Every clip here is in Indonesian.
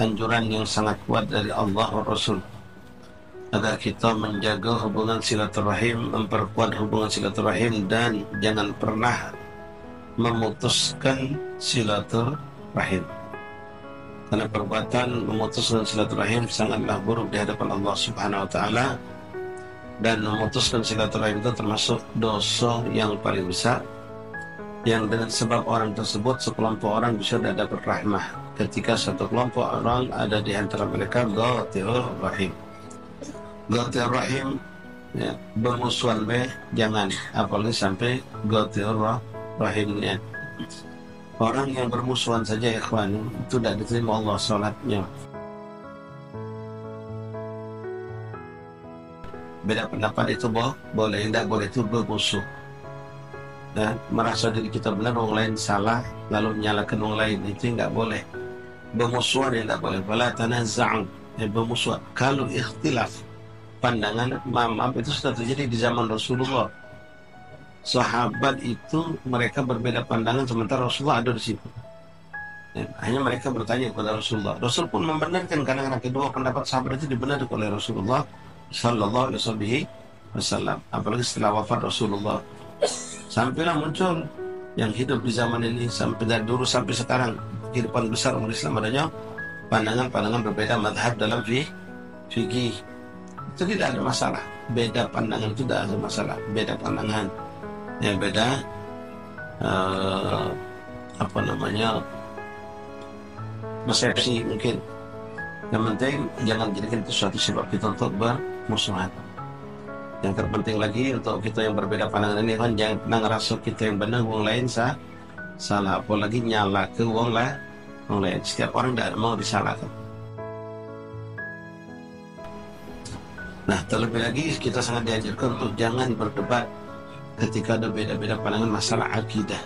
anjuran yang sangat kuat dari Allah dan Rasul agar kita menjaga hubungan silaturahim, memperkuat hubungan silaturahim, dan jangan pernah memutuskan silaturahim, karena perbuatan memutuskan silaturahim sangatlah buruk di hadapan Allah Subhanahu wa Ta'ala, dan memutuskan silaturahim itu termasuk dosa yang paling besar, yang dengan sebab orang tersebut sekelompok orang bisa tidak dapat rahmah ketika satu kelompok orang ada di antara mereka qatirur rahim. Qatirur rahim, ya, bermusuhan jangan, apalagi sampai qatirur rahimnya. Orang yang bermusuhan saja, ikhwan, itu tidak diterima Allah salatnya. Beda pendapat itu boleh, tidak boleh itu bermusuh. Dan merasa diri kita benar, orang lain salah, lalu menyalahkan orang lain, itu nggak boleh. Bermusuhan yang tidak boleh. Wala tanaza'u, bermusuhan. Kalau ikhtilaf pandangan, maaf, itu sudah terjadi di zaman Rasulullah. Sahabat itu mereka berbeda pandangan sementara Rasulullah ada di situ. Ya, hanya mereka bertanya kepada Rasulullah. Rasul pun membenarkan, karena kedua pendapat sahabat itu dibenarkan oleh Rasulullah Sallallahu Alaihi Wasallam. Apalagi setelah wafat Rasulullah, sampailah muncul yang hidup di zaman ini, sampai dari dulu sampai sekarang, kehidupan besar umat Islam adanya pandangan-pandangan berbeda madhab dalam fikih. Itu tidak ada masalah. Beda pandangan itu tidak ada masalah. Beda pandangan, ya, beda persepsi mungkin. Yang penting jangan jadikan itu suatu sebab kita untuk bermusuhan. Yang terpenting lagi untuk kita yang berbeda pandangan ini, kan jangan pernah ngerasa kita yang benar, orang lain salah, apalagi nyala ke orang lain. Setiap orang tidak mau disalahkan. Nah, terlebih lagi kita sangat diajarkan untuk jangan berdebat ketika ada beda-beda pandangan masalah akidah.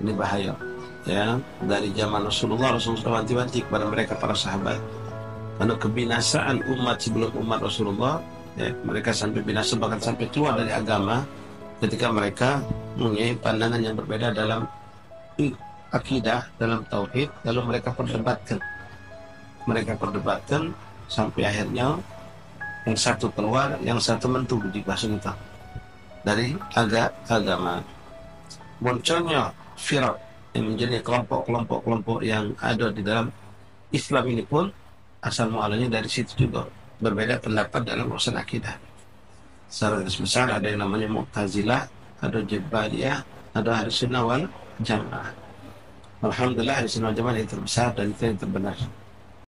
Ini bahaya, ya. Dari zaman Rasulullah wanti-wanti kepada mereka para sahabat, karena kebinasaan umat sebelum umat Rasulullah, ya, mereka sampai binasa, bahkan sampai keluar dari agama ketika mereka mempunyai pandangan yang berbeda dalam akidah, dalam tauhid, lalu mereka perdebatkan sampai akhirnya yang satu keluar, yang satu mentuh di bahasa kita dari agama. Munculnya firaq yang menjadi kelompok yang ada di dalam Islam ini pun asal mualanya dari situ juga, berbeda pendapat dalam urusan akidah. Secara garis besar ada yang namanya Mu'tazilah, ada Jabariyah, ada Ahlussunnah wal Jamaah. Alhamdulillah Ahlussunnah wal Jamaah yang terbesar dan itu yang terbenar.